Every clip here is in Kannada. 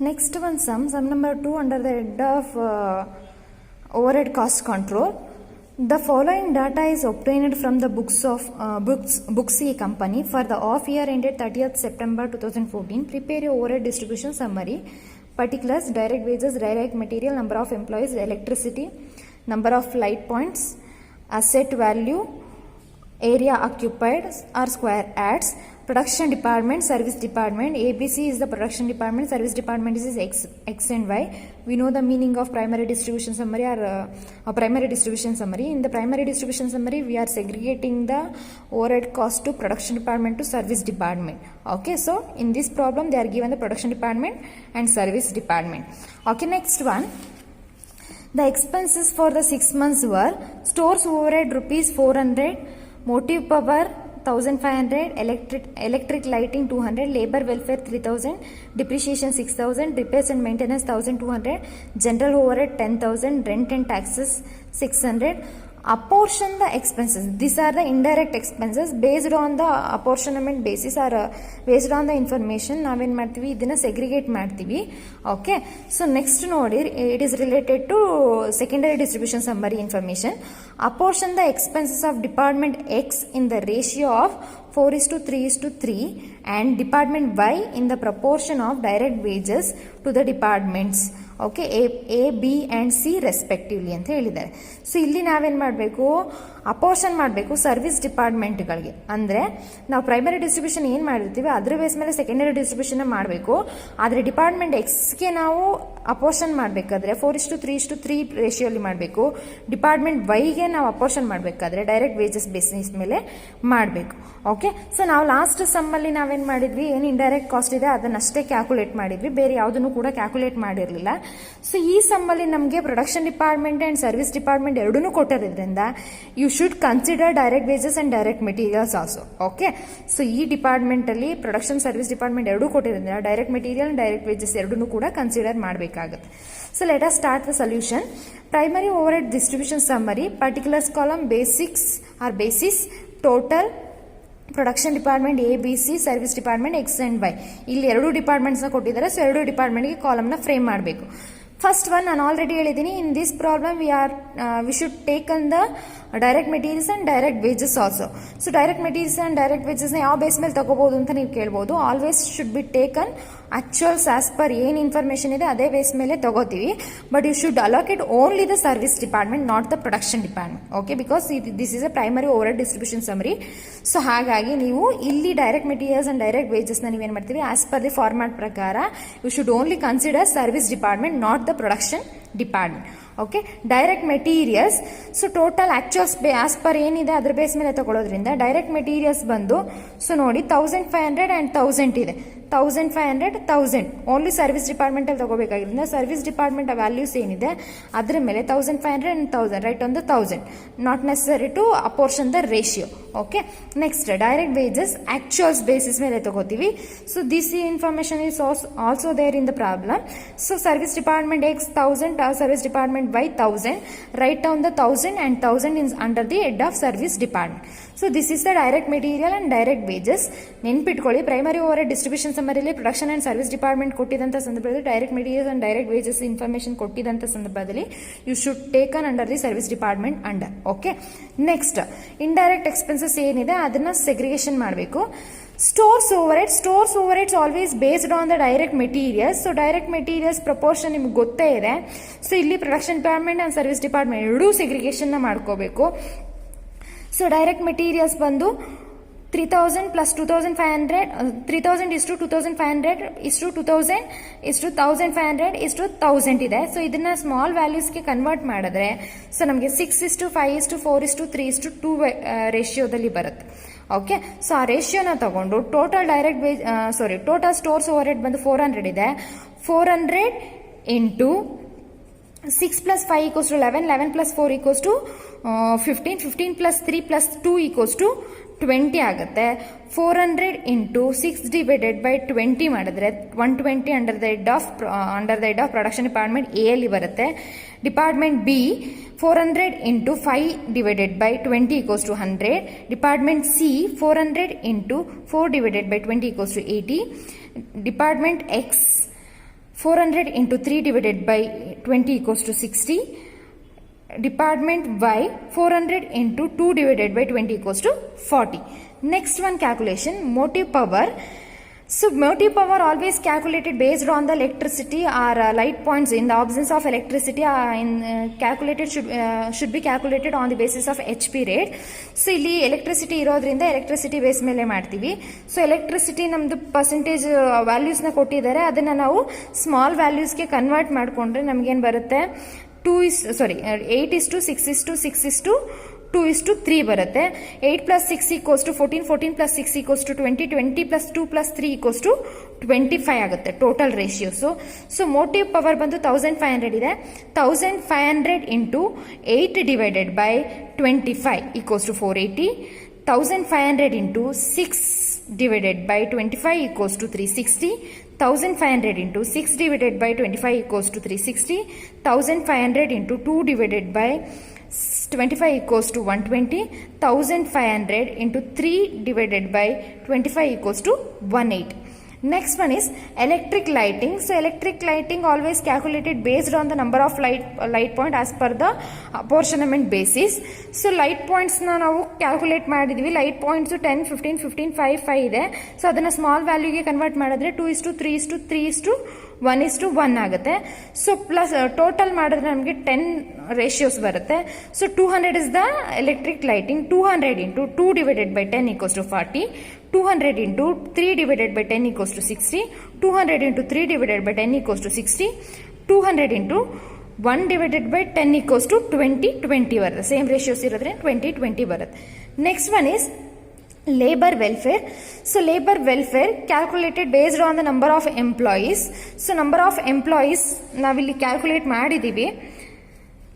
Next one sum number 2 under the head of overhead cost control. The following data is obtained from the books of Books A company for the off year ended 30th September 2014. Prepare a overhead distribution summary. Particulars: direct wages, direct material, number of employees, electricity, number of light points, asset value, area occupied or square yards. Production department, service department. ABC is the production department, service department is X and Y. We know the meaning of primary distribution summary or primary distribution summary. In the primary distribution summary, we are segregating the overhead cost to production department to service department. Okay, so in this problem, they are given the production department and service department. Okay, next one. The expenses for the 6 months were stores overhead rupees 400, motive power 1500, electric lighting 200, labor welfare 3000, depreciation 6000, repairs and maintenance 1200, general overhead 10,000, rent and taxes 600. Apportion the expenses. These are the indirect expenses based on the apportionment basis or based on the information ನಾವೇನು ಮಾಡ್ತೀವಿ ಇದನ್ನ ಸೆಗ್ರಿಗೇಟ್ ಮಾಡ್ತೀವಿ. ಓಕೆ, ಸೊ ನೆಕ್ಸ್ಟ್ ನೋಡಿ, it is related to secondary distribution summary information. Apportion the expenses of department X in the ratio of 4:3:3 and department Y in the proportion of direct wages to the departments. Okay, A B and C respectively ಅಂತ ಹೇಳಿದ್ದಾರೆ. ಸೊ ಇಲ್ಲಿ ನಾವೇನು ಮಾಡಬೇಕು, ಅಪೋರ್ಷನ್ ಮಾಡಬೇಕು ಸರ್ವಿಸ್ ಡಿಪಾರ್ಟ್ಮೆಂಟ್ಗಳಿಗೆ. ಅಂದರೆ ನಾವು ಪ್ರೈಮರಿ ಡಿಸ್ಟ್ರಿಬ್ಯೂಷನ್ ಏನು ಮಾಡಿರ್ತೀವಿ ಅದ್ರ ಬೇಸ್ ಮೇಲೆ ಸೆಕೆಂಡರಿ ಡಿಸ್ಟ್ರಿಬ್ಯೂಷನ್ ಮಾಡಬೇಕು. ಆದರೆ ಡಿಪಾರ್ಟ್ಮೆಂಟ್ ಎಕ್ಸ್ಗೆ ನಾವು ಅಪೋರ್ಷನ್ ಮಾಡಬೇಕಾದ್ರೆ 4:3:3 ರೇಷಿಯೋಲಿ ಮಾಡಬೇಕು. ಡಿಪಾರ್ಟ್ಮೆಂಟ್ ವೈಗೆ ನಾವು ಅಪೋರ್ಷನ್ ಮಾಡಬೇಕಾದ್ರೆ ಡೈರೆಕ್ಟ್ ವೇಜಸ್ ಬೇಸಿಸ್ ಮೇಲೆ ಮಾಡಬೇಕು. ಓಕೆ, ಸೊ ನಾವು ಲಾಸ್ಟ್ ಸಮ್ಮಲ್ಲಿ ನಾವೇನು ಮಾಡಿದ್ವಿ, ಏನು ಇಂಡೈರೆಕ್ಟ್ ಕಾಸ್ಟ್ ಇದೆ ಅದನ್ನಷ್ಟೇ ಕ್ಯಾಲ್ಕುಲೇಟ್ ಮಾಡಿದ್ವಿ, ಬೇರೆ ಯಾವುದನ್ನು ಕೂಡ ಕ್ಯಾಲ್ಕುಲೇಟ್ ಮಾಡಿರಲಿಲ್ಲ. ಸೊ ಈ ಸಮ್ಮಲ್ಲಿ ನಮಗೆ production department and service department ಎರಡೂ ಕೊಟ್ಟಿರೋದ್ರಿಂದ you should consider direct wages and direct materials also. Okay, so ಈ ಡಿಪಾರ್ಟ್ಮೆಂಟಲ್ಲಿ ಪ್ರೊಡಕ್ಷನ್ ಸರ್ವಿಸ್ ಡಿಪಾರ್ಟ್ಮೆಂಟ್ ಎರಡೂ ಕೊಟ್ಟಿರೋದ್ರಿಂದ ಡೈರೆಕ್ಟ್ ಮೆಟೀರಿಯಲ್ ಡೈರೆಕ್ಟ್ ವೇಜಸ್ ಎರಡೂ ಕೂಡ ಕನ್ಸಿಡರ್ ಮಾಡಬೇಕಾಗುತ್ತೆ. So let us start the solution. Primary overhead distribution summary, particulars column, basics or basis, total, production department A B C, service department X and Y. ಇಲ್ಲಿ ಎರಡು ಡಿಪಾರ್ಟ್ಮೆಂಟ್ಸ್ನ ಕೊಟ್ಟಿದ್ದಾರೆ. ಸೊ ಎರಡು ಡಿಪಾರ್ಟ್ಮೆಂಟ್ಗೆ ಕಾಲಮ್ನ ಫ್ರೇಮ್ ಮಾಡಬೇಕು. ಫಸ್ಟ್ ಒನ್ ನಾನು ಆಲ್ರೆಡಿ ಹೇಳಿದ್ದೀನಿ, in this problem we should take on the direct materials and direct wages also. So direct materials and direct ವೇಜಸ್ನ ಯಾವ ಬೇಸ್ ಮೇಲೆ ತಗೋಬಹುದು ಅಂತ ನೀವು ಕೇಳ್ಬೋದು. Always should be taken actuals as per ಏನು ಇನ್ಫಾರ್ಮೇಶನ್ ಇದೆ ಅದೇ ಬೇಸ್ ಮೇಲೆ ತಗೋತೀವಿ. But you should allocate only the service department, not the production department. Okay, because this is a primary overhead distribution summary. So ಹಾಗಾಗಿ ನೀವು ಇಲ್ಲಿ ಡೈರೆಕ್ಟ್ ಮೆಟೀರಿಯಲ್ಸ್ ಅಂಡ್ ಡೈರೆಕ್ಟ್ ವೇಜಸ್ನ ನೀವೇನು ಮಾಡ್ತೀವಿ, ಆಸ್ ಪರ್ ದಿ ಫಾರ್ಮ್ಯಾಟ್ ಪ್ರಕಾರ you should only consider service department, not the production department. Okay, direct materials, so total actuals as per ಏನಿದೆ ಅದ್ರ ಬೇಸ್ ಮೇಲೆ ತಗೊಳ್ಳೋದ್ರಿಂದ ಡೈರೆಕ್ಟ್ ಮೆಟೀರಿಯಲ್ಸ್ ಬಂದು, ಸೊ ನೋಡಿ 1500 and 1000 ಇದೆ. 1500, 1000 ಓನ್ಲಿ ಸರ್ವಿಸ್ ಡಿಪಾರ್ಟ್ಮೆಂಟ್ ಅಲ್ಲಿ ತಗೋಬೇಕಾಗಿರೋದ್ರಿಂದ ಸರ್ವಿಸ್ ಡಿಪಾರ್ಟ್ಮೆಂಟ್ ವ್ಯಾಲ್ಯೂಸ್ ಏನಿದೆ ಅದ್ರ ಮೇಲೆ 1500 and 1000 right on the 1000, not necessary to apportion the ratio. Okay, next direct wages actuals basis ಮೇಲೆ ತಗೋತೀವಿ. So this information is also there in the problem. So service department X 1000, service department Y 1000, write down the 1000 and 1000 is under the head of service department. So this is the direct material and direct wages. ನೆನ್ಪಿಟ್ಕೊಳ್ಳಿ, ಪ್ರೈಮರಿ ಓವರ್ಹೆಡ್ ಡಿಸ್ಟ್ರಿಬ್ಯೂಷನ್ ಸಮ್ಮರಿಯಲ್ಲಿ ಪ್ರೊಡಕ್ಷನ್ ಅಂಡ್ ಸರ್ವಿಸ್ ಡಿಪಾರ್ಟ್ಮೆಂಟ್ ಕೊಟ್ಟಿದ್ದಂಥ ಸಂದರ್ಭದಲ್ಲಿ direct materials and direct wages information ಕೊಟ್ಟಿದ್ದಂಥ ಸಂದರ್ಭದಲ್ಲಿ you should taken under the service department under. Okay, next indirect expenses ಏನಿದೆ ಅದನ್ನ ಸೆಗ್ರಿಗೇಷನ್ ಮಾಡಬೇಕು. Stores overheads always based on the direct materials. So direct materials proportion ನಿಮ್ಗೆ ಗೊತ್ತೇ ಇದೆ. ಸೊ ಇಲ್ಲಿ production department and service department ಎರಡೂ ಸೆಗ್ರಿಗೇಷನ್ ಮಾಡ್ಕೋಬೇಕು. ಸೊ ಡೈರೆಕ್ಟ್ ಮೆಟೀರಿಯಲ್ಸ್ ಬಂದು 3000 plus 2500, 3000 is to 2500 is to 2000 is to 1500 is to 1000 ಇದೆ. ಸೊ ಇದನ್ನ ಸ್ಮಾಲ್ ವ್ಯಾಲ್ಯೂಸ್ಗೆ ಕನ್ವರ್ಟ್ ಮಾಡಿದ್ರೆ ಸೊ ನಮಗೆ 6:5:4:3:2 ರೇಷಿಯೋದಲ್ಲಿ ಬರುತ್ತೆ. ಓಕೆ, ಸೊ ಆ ರೇಷಿಯೋನ ತಗೊಂಡು total direct total stores overhead ಬಂದು 400 ಇದೆ. 400 into 6 plus 5 equals to 11, 11 plus 4 equals to 15, 15 plus 3 plus 2 equals to 20 ಆಗುತ್ತೆ. 400 ಇಂಟು 6 ಡಿವೈಡೆಡ್ ಬೈ 20 ಮಾಡಿದ್ರೆ 120 under the head of production department A ಅಲ್ಲಿ ಬರುತ್ತೆ. Department B 400 into 5 divided by 20 equals to 100. Department C 400 into 4 divided by 20 equals to 80. Department x 400 into 3 divided by 20 equals to 60. Department Y, 400 into 2 divided by 20 equals to 40. Next one calculation, motive power. So motive power always calculated based on the electricity or light points. In the absence of electricity, should be calculated on the basis of HP rate. So ಇಲ್ಲಿ electricity ಇರೋದ್ರಿಂದ electricity base ಮೇಲೆ ಮಾಡ್ತೀವಿ. So electricity ನಮ್ದು percentage values ನ ಕೊಟ್ಟಿದ್ದಾರೆ, ಅದನ್ನ ನಾವು small values ಗೆ ಕನ್ವರ್ಟ್ ಮಾಡ್ಕೊಂಡ್ರೆ ನಮಗೇನು ಬರುತ್ತೆ, 8:6:6:2:3 ಬರುತ್ತೆ. 8 plus 6 equals to 14, 14 plus 6 equals to 20, 20 plus 2 plus 3 equals to 25 ಆಗುತ್ತೆ total ratios. So motive power ಬಂದು 1500 ಇದೆ. 1500 into 8 divided by 25 equals to 480. 1500 into 6 divided by 25 equals to 360. 1500 into 6 divided by 25 equals to 360. 1500 into 2 divided by 25 equals to 120. 1500 into 3 divided by 25 equals to 180. Next one is electric lighting. So electric lighting always calculated based on the number of light point as per the apportionment basis. So light points na ನಾವು ಕ್ಯಾಲ್ಕುಲೇಟ್ ಮಾಡಿದ್ವಿ. ಲೈಟ್ ಪಾಯಿಂಟ್ಸ್ 10, 15, 15, 5, 5 ಇದೆ. ಸೊ ಅದನ್ನ ಸ್ಮಾಲ್ ವ್ಯಾಲ್ಯೂಗೆ ಕನ್ವರ್ಟ್ ಮಾಡಿದ್ರೆ 2:3:3:1:1 ಆಗುತ್ತೆ. ಸೊ ಪ್ಲಸ್ ಟೋಟಲ್ ಮಾಡಿದ್ರೆ ನಮಗೆ 10 ರೇಷಿಯೋಸ್ ಬರುತ್ತೆ. So 200 is the electric lighting. 200 into 2 divided by 10 equals to 40. 200 into 3 divided by 10 equals to 60. 200 into 3 divided by 10 equals to 60. 200 into 1 divided by 10 equals to 20, 20 ಬರುತ್ತೆ. ಸೇಮ್ ರೇಷಿಯೋಸ್ ಇರೋದ್ರೆ 20, 20 ಬರುತ್ತೆ. Next one is labor welfare. So labor welfare calculated based on the number of employees. So number of employees ನಾವಿಲ್ಲಿ ಕ್ಯಾಲ್ಕುಲೇಟ್ ಮಾಡಿದೀವಿ.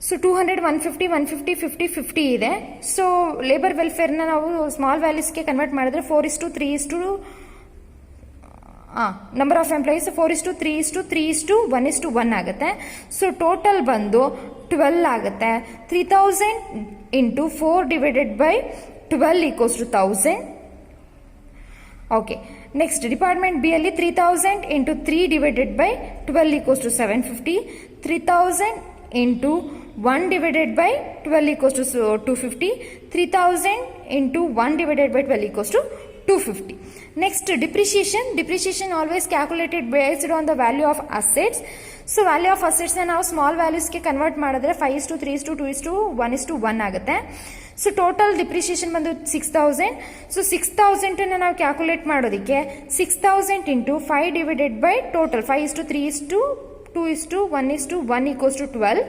ಸೊ 200, 150, 150, 50, 50 ಇದೆ. ಸೊ ಲೇಬರ್ ವೆಲ್ಫೇರ್ನ ನಾವು ಸ್ಮಾಲ್ ವ್ಯಾಲ್ಯೂಸ್ಗೆ ಕನ್ವರ್ಟ್ ಮಾಡಿದ್ರೆ 4:3 ನಂಬರ್ ಆಫ್ ಎಂಪ್ಲಾಯೀಸ್ 4:3:3:1:1 ಆಗುತ್ತೆ. ಸೊ ಟೋಟಲ್ ಬಂದು 12 ಆಗುತ್ತೆ. 3000 into 4 divided by 12 equals to 1000. Okay, next department B ಅಲ್ಲಿ 3000 into 3 divided by 12 equals to 750. 3000 into 1 divided by 12 equals to 250. 3000 into 1 divided by 12 equals to 250. Next, depreciation. Depreciation always calculated based on the value of assets. So value of assets ನ ನಾವು ಸ್ಮಾಲ್ ವ್ಯಾಲ್ಯೂಸ್ಗೆ ಕನ್ವರ್ಟ್ ಮಾಡಿದ್ರೆ 5:3:2:1:1 ಆಗುತ್ತೆ. ಸೊ ಟೋಟಲ್ ಡಿಪ್ರಿಷಿಯೇಷನ್ ಬಂದು 6000. ಸೊ 6000 ನಾವು ಕ್ಯಾಲ್ಕುಲೇಟ್ ಮಾಡೋದಕ್ಕೆ 6000 into 5 divided by total 5:3:2:1:1 equals to 12.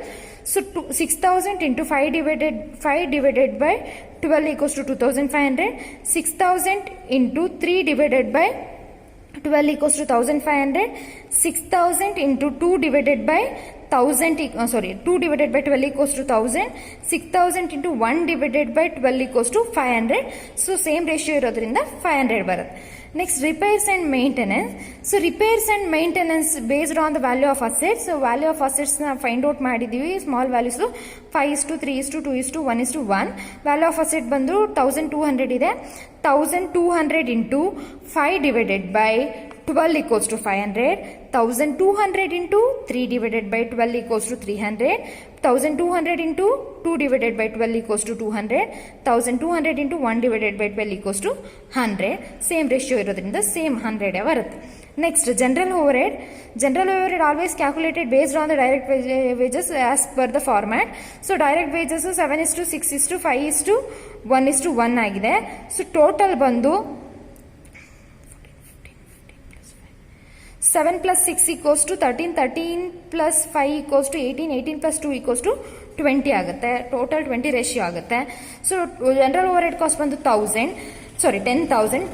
So 6000 into 5 divided by 12 equals to 2500. 6000 into 3 divided by 12 equals to 1500. 6000 into 2 divided by 2 divided by 12 equals to 1000. 6000 into 1 divided by 12 equals to 500. So same ratio ಇರೋದ್ರಿಂದ 500 ಬರುತ್ತೆ. Next, repairs and maintenance. So repairs and maintenance based on the value of assets. So value of assets na find out ಮಾಡಿದೀವಿ. Small values 5:3:2:1:1. Value of asset ಬಂದು 1200 ಇದೆ. 1200 into 5 divided by 12 equals to 500. 1200 into 3 divided by 12 equals to 300. 1200 into 2 divided by 12 equals to 200. 1200 into 1 divided by 12 equals to 100. Same ratio ಇರೋದ್ರಿಂದ ಸೇಮ್ 100 ಬರುತ್ತೆ. Next, general overhead. General overhead always calculated based on the direct wages as per the format. So direct wages 7:6:5:1:1 ಆಗಿದೆ. ಸೊ ಟೋಟಲ್ ಬಂದು 7 plus 6 equals to 13, 13 plus 5 equals to 18, 18 plus 2 equals to 20 ಆಗುತ್ತೆ. ಟೋಟಲ್ 20 ರೇಷಿಯೋ ಆಗುತ್ತೆ. So general over head cost ಬಂದು 10,000.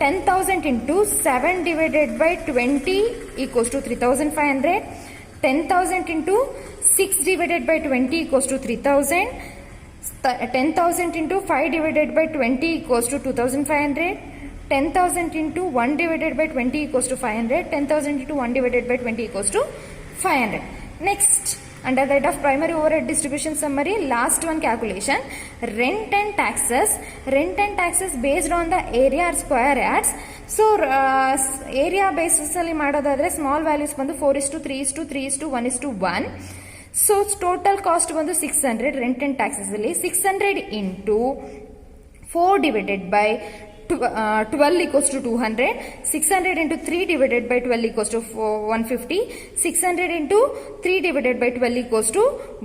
10,000 into 7 divided by 20 equals to 3,500. 10,000 into 6 divided by 20 equals to 3,000. 10,000 into 5 divided by 20 equals to 2,500. 10,000 into 1 divided by 20 equals to 500. 10,000 into 1 divided by 20 equals to 500. Next, under the head of primary overhead distribution summary, last one calculation, rent and taxes. Rent and taxes based on the area or square yards. So area basis ಅಲ್ಲಿ ಮಾಡೋದಾದ್ರೆ ಸ್ಮಾಲ್ ವ್ಯಾಲ್ಯೂಸ್ ಬಂದು 4:3:3:1:1. ಸೊ ಟೋಟಲ್ ಕಾಸ್ಟ್ ಬಂದು 600 ರೆಂಟ್ ಅಂಡ್ ಟ್ಯಾಕ್ಸಸ್ ಅಲ್ಲಿ 600 into 4 divided by 12 equals to 200. 600 into 3 divided by 12 equals to 150. 600 into 3 divided by 12 equals to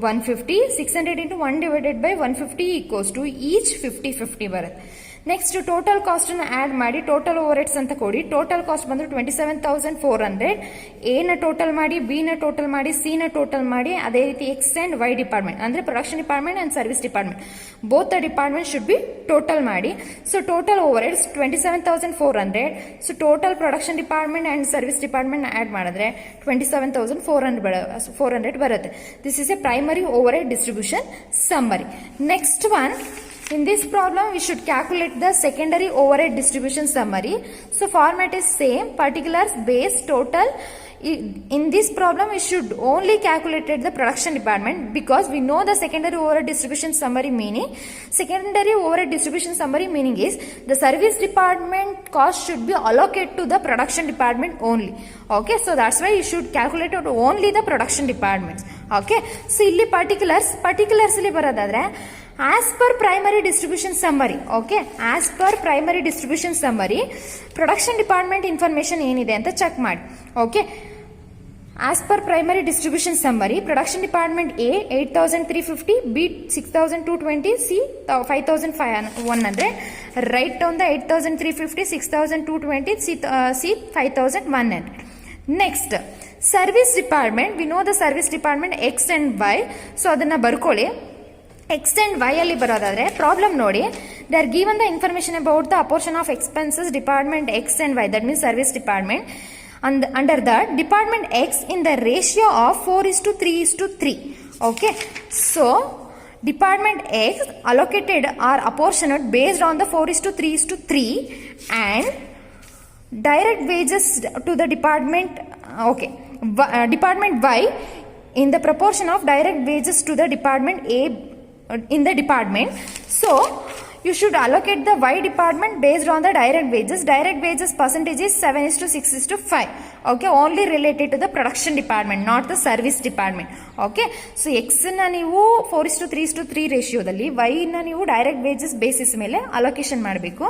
150. 600 into 1 divided by 150 equals to each 50 ಬರುತ್ತೆ. ನೆಕ್ಸ್ಟ್ ಟೋಟಲ್ ಕಾಸ್ಟ್ ಅನ್ನು ಆಡ್ ಮಾಡಿ ಟೋಟಲ್ ಓವರ್ ಹೆಡ್ಸ್ ಅಂತ ಕೊಡಿ. ಟೋಟಲ್ ಕಾಸ್ಟ್ ಬಂದ್ರೆ 27,400. ಎ ನ ಟೋಟಲ್ ಮಾಡಿ, ಬಿ ನ ಟೋಟಲ್ ಮಾಡಿ, ಸಿ ನ ಟೋಟಲ್ ಮಾಡಿ, ಅದೇ ರೀತಿ ಎಕ್ಸ್ ಅಂಡ್ ವೈ ಡಿಪಾರ್ಟ್ಮೆಂಟ್ ಅಂದ್ರೆ production department and service department both the department should be total ಮಾಡಿ. So total overheads 27,400. So total production department and service department add ಮಾಡಿದ್ರೆ 27,400 ಬರುತ್ತೆ. This is a primary overhead distribution summary. Next one, in this problem we should calculate the secondary overhead distribution summary. So format is same, particulars, base, total. In this problem we should only calculate the production department because we know the secondary overhead distribution summary meaning. Secondary overhead distribution summary meaning is the service department cost should be allocated to the production department only. Okay, so that's why you should calculate only the production departments. Okay, so illi particulars illi baradadre as per primary distribution summary. Okay, as per primary distribution summary production department information ಏನಿದೆ ಅಂತ ಚೆಕ್ ಮಾಡಿ. Okay, as per primary distribution summary production department A 8,350, B 6,220, C 5,100. write down the 8,350, 6,220, C 5,100. next service department, we know the service department X and Y. so ಅದನ್ನ ಬರ್ಕೊಳ್ಳಿ. X and Y ಅಲ್ಲಿ ಬರೋದಾದ್ರೆ ಪ್ರಾಬ್ಲಮ್ ನೋಡಿ, they are given the information about the ಅಪೋರ್ಷನ್ of expenses department X and Y, that means service department. Under that department X in the ratio of 4:3:3. Okay, so department X allocated or apportioned based on the 4:3:3 and direct wages to the department. Okay, department Y in the proportion of direct wages to the department A in the department. So you should allocate the Y department based on the direct wages. Direct wages percentage is 7:6:5. Okay, only related to the production department, not the service department. Okay, so X na ನೀವು 4:3:3 ರೇಷಿಯೋದಲ್ಲಿ, Y ನ ನೀವು ಡೈರೆಕ್ಟ್ ವೇಜಸ್ ಬೇಸಿಸ್ ಮೇಲೆ ಅಲೋಕೇಶನ್ ಮಾಡಬೇಕು.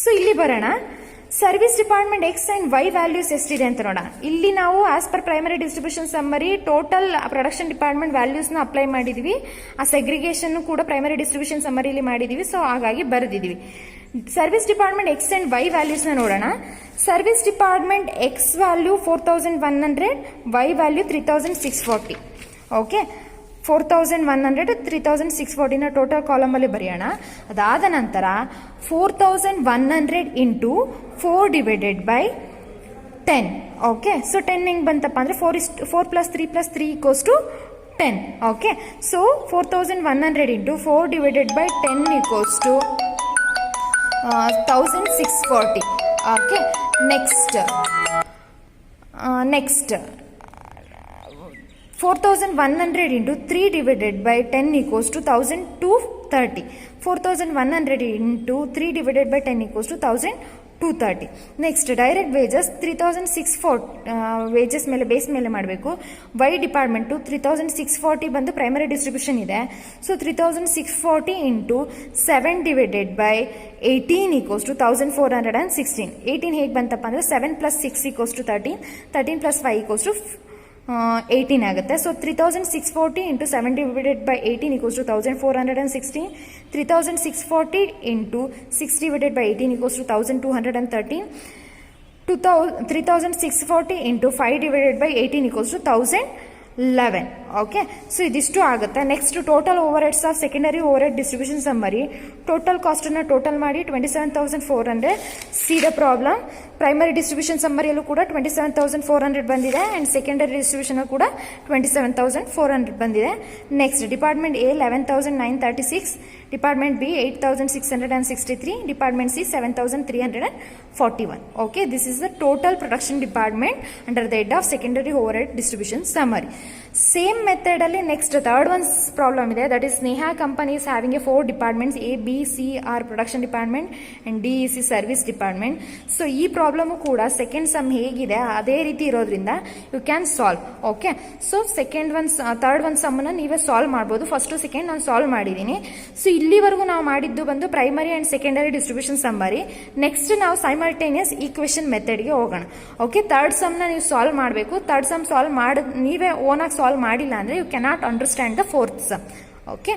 ಸೊ ಇಲ್ಲಿ ಬರೋಣ, service department X and Y values ಎಷ್ಟಿದೆ ಅಂತ ನೋಡೋಣ. ಇಲ್ಲಿ ನಾವು as per primary distribution summary total production department values ನ ಅಪ್ಲೈ ಮಾಡಿದೀವಿ. ಆ ಸೆಗ್ರಿಗೇಷನ್ ಕೂಡ ಪ್ರೈಮರಿ ಡಿಸ್ಟ್ರಿಬ್ಯೂಷನ್ ಸಮ್ಮರಿಲಿ ಮಾಡಿದೀವಿ. ಸೊ ಹಾಗಾಗಿ ಬರೆದಿದ್ದೀವಿ. Service department X and Y values ನ ನೋಡೋಣ. Service department X value 4,100, Y value 3,640. Okay, 4,100 3,640 ನ ಟೋಟಲ್ ಕಾಲಮ್ ಅಲ್ಲಿ ಬರೆಯೋಣ. ಅದಾದ ನಂತರ 4,100 into 4 divided by 10. Okay, so 10 ಹೆಂಗ್ ಬಂತಪ್ಪ ಅಂದ್ರೆ 4 + 3 + 3 = 10. Okay, so 4,100 into 4 divided by 10 = 1,640. Okay, next 4,100 into 3 divided by 10 equals to 1,230. 4,100 into 3 divided by 10 equals to 1,230. Next direct wages 3,640 wages ಮೇಲೆ ಬೇಸ್ ಮೇಲೆ ಮಾಡಬೇಕು. ವೈ ಡಿಪಾರ್ಟ್ಮೆಂಟು 3,640 ಬಂದು ಪ್ರೈಮರಿ ಡಿಸ್ಟ್ರಿಬ್ಯೂಷನ್ ಇದೆ. So 3,640 into 7 divided by 18 equals to 1,416. 18 ಹೇಗೆ ಬಂತಪ್ಪ ಅಂದರೆ 7 + 6 = 13, 13 + 5 = 18 ಆಗುತ್ತೆ. So 3,640 into 7 divided by 18 equals to 1,416. 3,640 into 6 divided by 18 equals to 1,213. 3,640 into 5 divided by 18 equals to 1,011. Okay, so ಇದಿಷ್ಟು ಆಗುತ್ತೆ. Next total overheads of secondary overhead distribution summary. Total cost ಅನ್ನ ಟೋಟಲ್ ಮಾಡಿ 27,400. See the problem. Primary distribution ಸಮ್ಮರಿಯಲ್ಲೂ ಕೂಡ 27,400 ಬಂದಿದೆ ಆ್ಯಂಡ್ ಸೆಕೆಂಡರಿ ಡಿಸ್ಟ್ರಿಬ್ಯೂಷನ್ ಕೂಡ 27,400 ಬಂದಿದೆ. Next department A 11,936, department B 8,663, department C 7,341. Okay, this is the total production department under the head of secondary overhead distribution summary. Same method ಅಲ್ಲಿ ನೆಕ್ಸ್ಟ್ ಥರ್ಡ್ ಒನ್ ಪ್ರಾಬ್ಲಮ್ ಇದೆ. That is Sneha company is having a 4 departments, A B C are production department and D E C service department. So ಈ ಪ್ರಾಬ್ಲಮ್ ಕೂಡ ಸೆಕೆಂಡ್ ಸಮ್ ಹೇಗಿದೆ ಅದೇ ರೀತಿ ಇರೋದ್ರಿಂದ you can solve. Okay, so third one ಸಮ್ಮನ್ನ ನೀವೇ ಸಾಲ್ವ್ ಮಾಡ್ಬೋದು. ಫಸ್ಟ್ ಸೆಕೆಂಡ್ ನಾನು ಸಾಲ್ವ್ ಮಾಡಿದ್ದೀನಿ. ಸೊ ಇಲ್ಲಿವರೆಗೂ ನಾವು ಮಾಡಿದ್ದು ಬಂದು primary and secondary distribution summary. Next ನಾವು ಸೈಮಲ್ಟೇನಿಯಸ್ ಈಕ್ವೇಷನ್ ಮೆಥಡ್ಗೆ ಹೋಗೋಣ. ಓಕೆ, ಥರ್ಡ್ ಸಮ್ನ ನೀವು ಸಾಲ್ವ್ ಮಾಡಬೇಕು. ಥರ್ಡ್ ಸಮ್ ಸಾಲ್ವ್ ನೀವೇ ಓನಾಗಿ ಸಾಲ್ವ್ ಮಾಡಿಲ್ಲ ಅಂದ್ರೆ you cannot understand the fourth sum. Okay.